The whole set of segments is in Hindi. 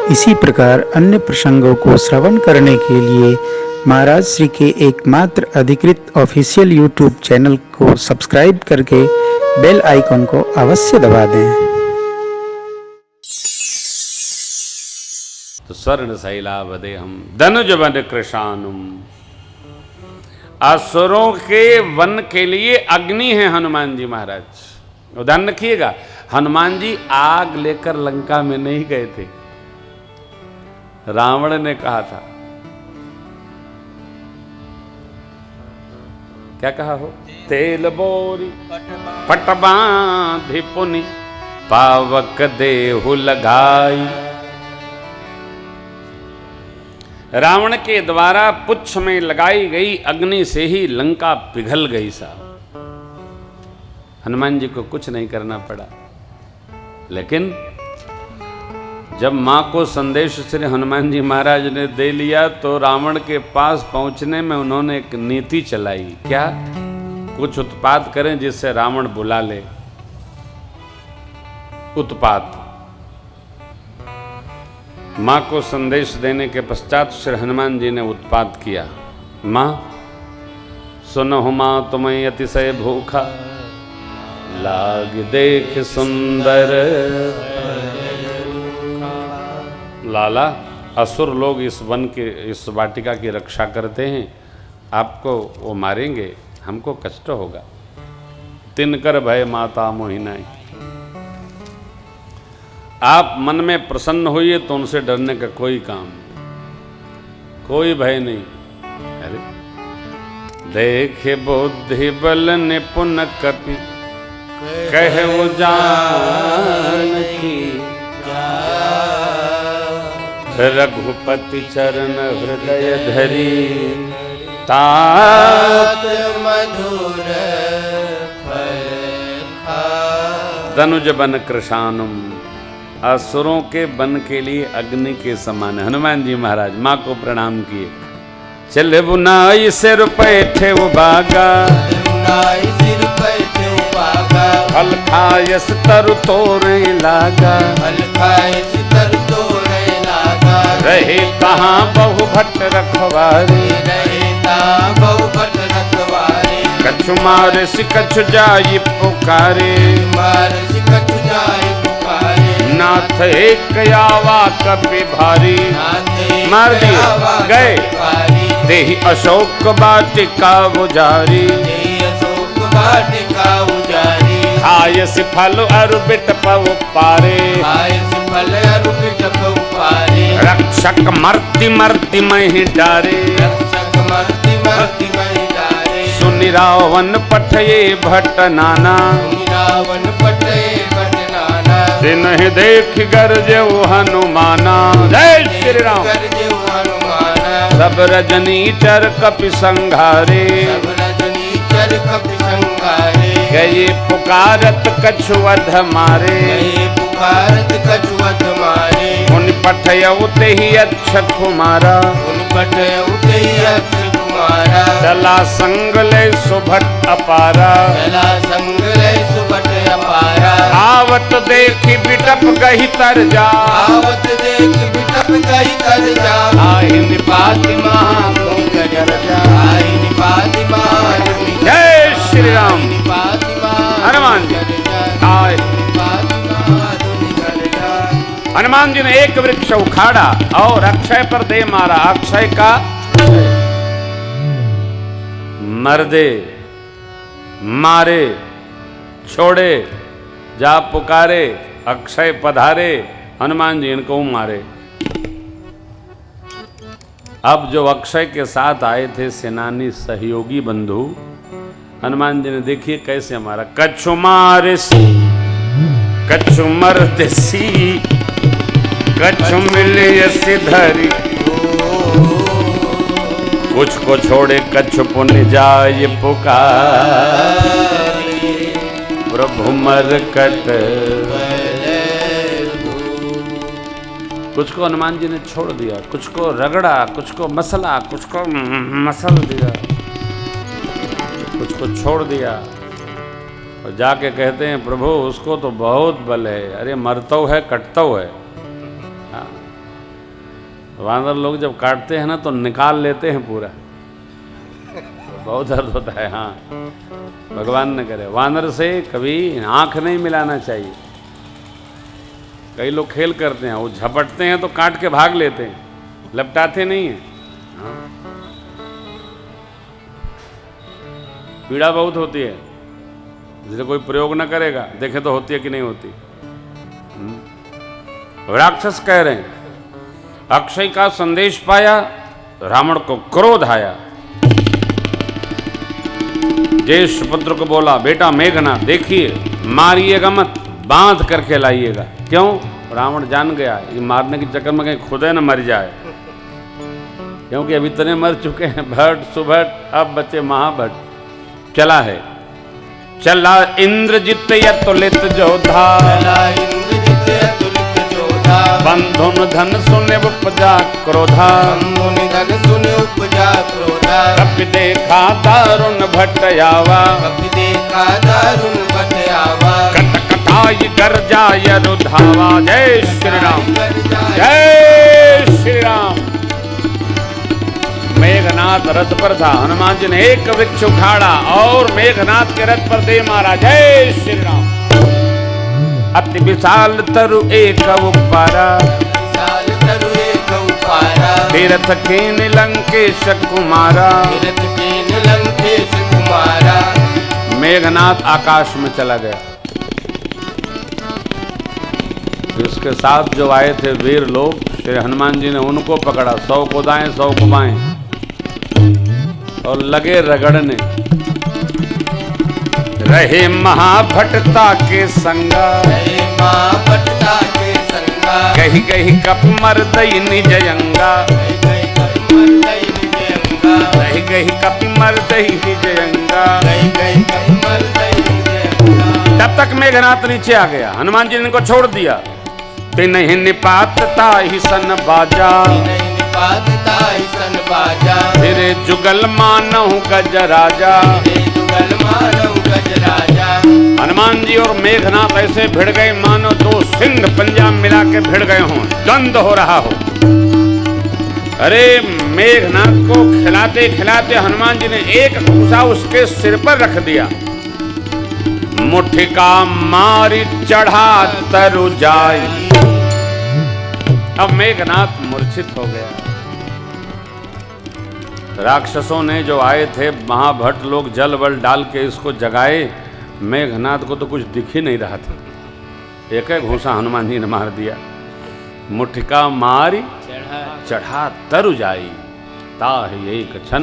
इसी प्रकार अन्य प्रसंगों को श्रवण करने के लिए महाराज श्री के एकमात्र अधिकृत ऑफिशियल यूट्यूब चैनल को सब्सक्राइब करके बेल आइकन को अवश्य दबा दें। तो स्वर्ण शैलावदे हम धनुज वन कृशानुम, असुरों के वन के लिए अग्नि है हनुमान जी महाराज। ध्यान रखिएगा, हनुमान जी आग लेकर लंका में नहीं गए थे। रावण ने कहा था, क्या कहा हो, तेल बोरी पट बांधि पुनि पावक देहु लगाई। रावण के द्वारा पुच्छ में लगाई गई अग्नि से ही लंका पिघल गई साहब। हनुमान जी को कुछ नहीं करना पड़ा। लेकिन जब मां को संदेश श्री हनुमान जी महाराज ने दे लिया तो रावण के पास पहुंचने में उन्होंने एक नीति चलाई। क्या? कुछ उत्पात करें जिससे रावण बुला ले। उत्पात। मां को संदेश देने के पश्चात श्री हनुमान जी ने उत्पात किया। मां सुनो मां तुम्हें अतिशय भूखा, लाग देख सुंदर। लाला, असुर लोग इस वन के, इस वाटिका की रक्षा करते हैं, आपको वो मारेंगे, हमको कष्ट होगा। तिनकर भय माता मोहिनाई। आप मन में प्रसन्न होइए तो उनसे डरने का कोई काम, कोई भय नहीं। अरे देखे बुद्धि बल निपुण कपि, कहु जानकी रघुपति चरण हृदय धरी, तात मधुर धनुज बन कृशानुम, असुरों के बन के लिए अग्नि के समान। हनुमान जी महाराज मां को प्रणाम किए। चले बुनाई सिर पैठे बागा, फल खायस तरु तोरे लागा, रहे कहाँ बहु भट्ट रखवारी, कछु मारे सि कछु जाई पुकारे, नाथ एक आवा कपि भारी, मार दिए गए देहि अशोक वाटिका उजारी, खायस फल अरु बिटपउ पारे, रक्षक मर्ति मर्ति महि डारे, सुनि रावण पठये भट्ट नाना, तिन्हि देख गरजउ हनुमाना। जय श्री राम। सब रजनीचर कपि संघारे, गए पुकारत कछु वध मारे, उन पठयउ तेहि अक्षय कुमारा, चला संग ले सुभट अपारा, आवत देखी बिटप गही तर जा, आहि निपाति जय श्री राम। हनुमान जी आए। हनुमान जी ने एक वृक्ष उखाड़ा और अक्षय पर दे मारा। अक्षय का मर्दे, मारे, छोड़े, जा पुकारे, अक्षय पधारे। हनुमान जी इनको मारे। अब जो अक्षय के साथ आए थे सेनानी सहयोगी बंधु, हनुमान जी ने देखिए कैसे हमारा। कछु मारे सी कछु मर्द सी, कछु मिले सिधरी, कुछ को छोड़े कछु पुण्य जाय पुकार, प्रभु मरकट। कुछ को हनुमान जी ने छोड़ दिया, कुछ को रगड़ा, कुछ को मसला, कुछ को मसल दिया, कुछ को छोड़ दिया। और जाके कहते हैं प्रभु उसको तो बहुत बल है। अरे मरतो है कटतो है। हाँ, वानर लोग जब काटते हैं ना तो निकाल लेते हैं पूरा, बहुत दर्द होता है। हाँ, भगवान न करे। वानर से कभी आंख नहीं मिलाना चाहिए। कई लोग खेल करते हैं, वो झपटते हैं तो काट के भाग लेते हैं, लपटाते नहीं हैं। हाँ। पीड़ा बहुत होती है, इसलिए कोई प्रयोग न करेगा, देखे तो होती है कि नहीं होती। राक्षस कह रहे हैं, अक्षय का संदेश पाया, रावण को क्रोध आया। ज्येष्ठ पुत्र को बोला, बेटा मेघनाथ देखिए, मारिएगा मत, बांध करके लाइएगा। क्यों? रावण जान गया ये मारने के चक्कर में कहीं खुद न मर जाए, क्योंकि अभी इतने मर चुके हैं, भट्ट सुभट, अब बचे महाभट्ट। चला है, चला इंद्रजित यतुलित जोधा, बंधुन धन सुने उपजा क्रोधा, कपि देखा दारुण भट्टयावा, कट कटाई गर्जाय रुधावा। जय श्री राम, जय श्री राम। मेघनाथ रथ पर था, हनुमान जी ने एक वृक्ष उखाड़ा और मेघनाथ के रथ पर दे मारा। जय श्री राम। अति विशाल तरु एक उपारा, तीरथ कीन लंकेश कुमारा। मेघनाथ आकाश में चला गया। इसके साथ जो आए थे वीर लोग, श्री हनुमान जी ने उनको पकड़ा, 100 को दाएं 100 को बाएं, और लगे रगड़ने। रहे महाभट्टता के संगा, कही कही कप मर दई निज अंगा, कही कही कप मर दई निज अंगा। तब तक मेघनाथ नीचे आ गया, हनुमान जी ने इनको छोड़ दिया। तिन्हि निपातता ही सन बाजा, फिरे जुगल मानहु गज राजा। हनुमान जी और मेघनाथ ऐसे भिड़ गए मानो दो सिंह पंजाब मिला के भिड़ गए हों, द्वंद्व हो रहा हो। अरे मेघनाथ को खिलाते खिलाते हनुमान जी ने एक घूसा उसके सिर पर रख दिया। मुठिका मारी चढ़ा तरु जाई। अब मेघनाथ मूर्छित हो गया। राक्षसों ने जो आए थे महाभट्ट लोग जल बल डाल के इसको जगाए, मेघनाथ को तो कुछ दिख ही नहीं रहा था। एक एक घूसा हनुमान जी ने मार दिया। मुठिका मारी चढ़ा तरु जाई, ताहि एक क्षण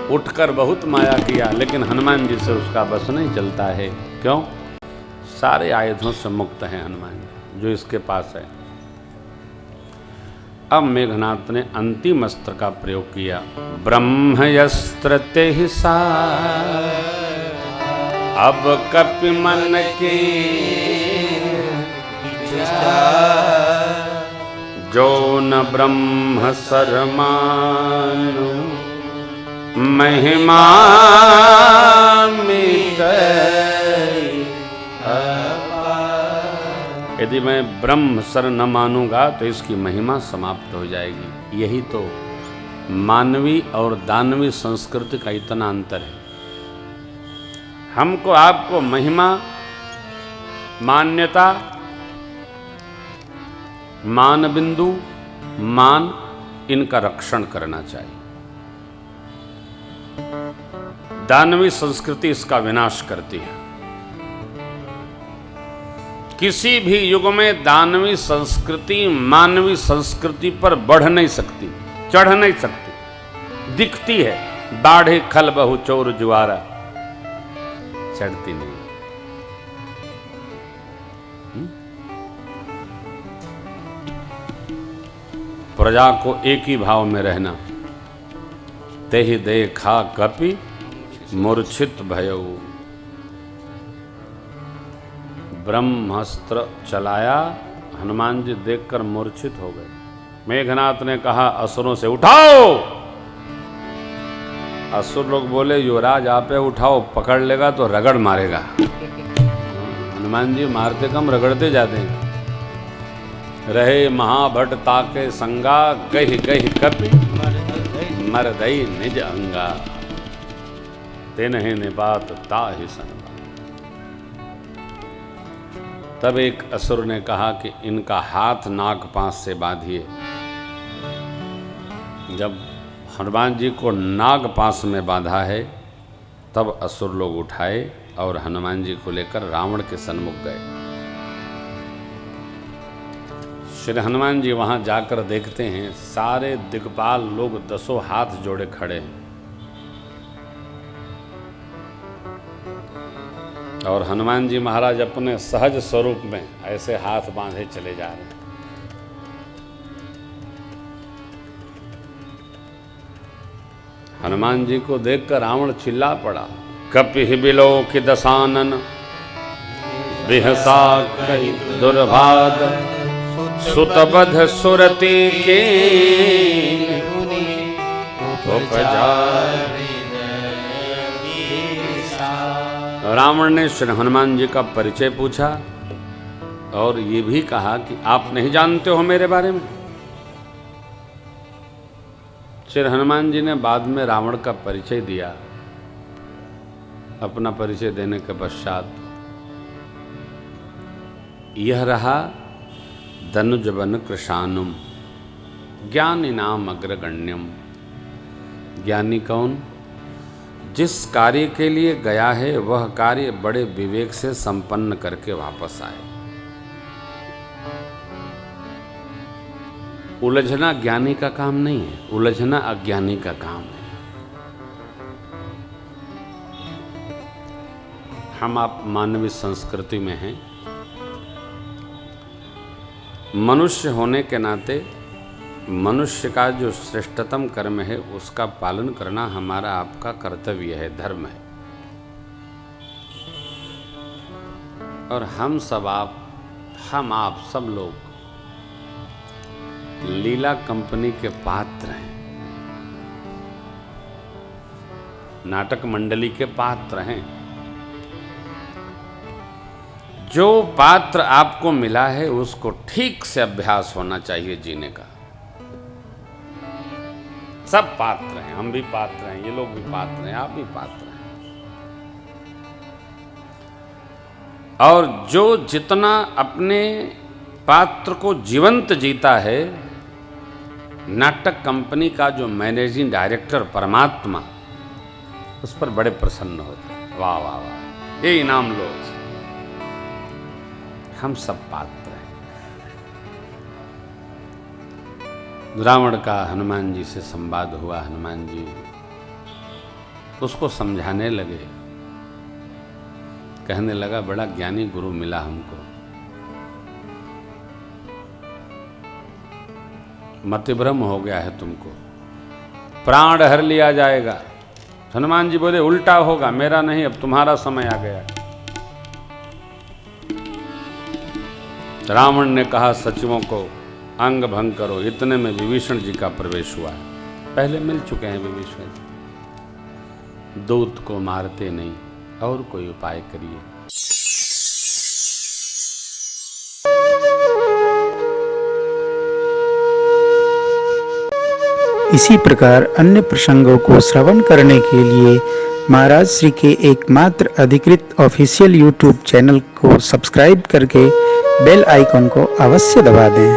उठकर बहुत माया किया, लेकिन हनुमान जी से उसका बस नहीं चलता है। क्यों? सारे आयुधों से मुक्त हैं हनुमान जी जो इसके पास है। अब मेघनाथ ने अंतिम अस्त्र का प्रयोग किया। ब्रह्मयस्त्र ते सा, अब कपि मन के जो न ब्रह्म सरमानु, महिमा यदि मैं ब्रह्म सर न मानूंगा तो इसकी महिमा समाप्त हो जाएगी। यही तो मानवी और दानवी संस्कृति का इतना अंतर है। हमको आपको महिमा, मान्यता, मान बिंदु, मान, इनका रक्षण करना चाहिए। दानवी संस्कृति इसका विनाश करती है। किसी भी युग में दानवी संस्कृति मानवी संस्कृति पर बढ़ नहीं सकती, चढ़ नहीं सकती। दिखती है, बाढ़े खल बहु चोर जुआरा, चढ़ती नहीं। प्रजा को एक ही भाव में रहना। तेहि देखा कपि मूर्छित भयउ। ब्रह्मास्त्र चलाया, हनुमान जी देखकर मूर्छित हो गए। मेघनाथ ने कहा असुरों से उठाओ। असुर लोग बोले युवराज आपे उठाओ, पकड़ लेगा तो रगड़ मारेगा। हनुमान जी मारते कम रगड़ते जाते हैं। रहे महाभट ताके संगा, गहि गहि कपि मरदई निज अंगा, तिन्हि निपात ताहि सनबा। तब एक असुर ने कहा कि इनका हाथ नाग पांस से बांधिए। जब हनुमान जी को नाग पास में बांधा है तब असुर लोग उठाए और हनुमान जी को लेकर रावण के सन्मुख गए। श्री हनुमान जी वहां जाकर देखते हैं सारे दिग्पाल लोग 10 हाथ जोड़े खड़े हैं और हनुमान जी महाराज अपने सहज स्वरूप में ऐसे हाथ बांधे चले जा रहे हैं। हनुमान जी को देखकर रावण चिल्ला पड़ा, कपिहि बिलोकि दसानन, बिहसा कहि दुर्भाग, सुतबध सुरति के रावण ने श्री हनुमान जी का परिचय पूछा और ये भी कहा कि आप नहीं जानते हो मेरे बारे में। श्री हनुमान जी ने बाद में रावण का परिचय दिया। अपना परिचय देने के पश्चात यह रहा धनुजवन कृशानुम, ज्ञानी नाम अग्रगण्यम। ज्ञानी कौन? जिस कार्य के लिए गया है वह कार्य बड़े विवेक से संपन्न करके वापस आए। उलझना ज्ञानी का काम नहीं है, उलझना अज्ञानी का काम है। हम आप मानवीय संस्कृति में हैं। मनुष्य होने के नाते मनुष्य का जो श्रेष्ठतम कर्म है उसका पालन करना हमारा आपका कर्तव्य है, धर्म है। और हम आप सब लोग लीला कंपनी के पात्र हैं, नाटक मंडली के पात्र हैं। जो पात्र आपको मिला है उसको ठीक से अभ्यास होना चाहिए जीने का। सब पात्र हैं, हम भी पात्र हैं, ये लोग भी पात्र हैं, आप भी पात्र हैं। और जो जितना अपने पात्र को जीवंत जीता है, नाटक कंपनी का जो मैनेजिंग डायरेक्टर परमात्मा उस पर बड़े प्रसन्न होते हैं। वाह वाह वाह, ये इनाम लो। हम सब पात्र हैं। रावण का हनुमान जी से संवाद हुआ। हनुमान जी उसको समझाने लगे, कहने लगा बड़ा ज्ञानी गुरु मिला हमको, मतिभ्रम हो गया है तुमको, प्राण हर लिया जाएगा। हनुमान जी बोले उल्टा होगा, मेरा नहीं, अब तुम्हारा समय आ गया। रावण ने कहा सचिवों को अंग भंग करो। इतने में विभीषण जी का प्रवेश हुआ है। पहले मिल चुके हैं विभीषण जी। दूत को मारते नहीं, और कोई उपाय करिए। इसी प्रकार अन्य प्रसंगों को श्रवण करने के लिए महाराज श्री के एकमात्र अधिकृत ऑफिशियल यूट्यूब चैनल को सब्सक्राइब करके बेल आइकन को अवश्य दबा दें।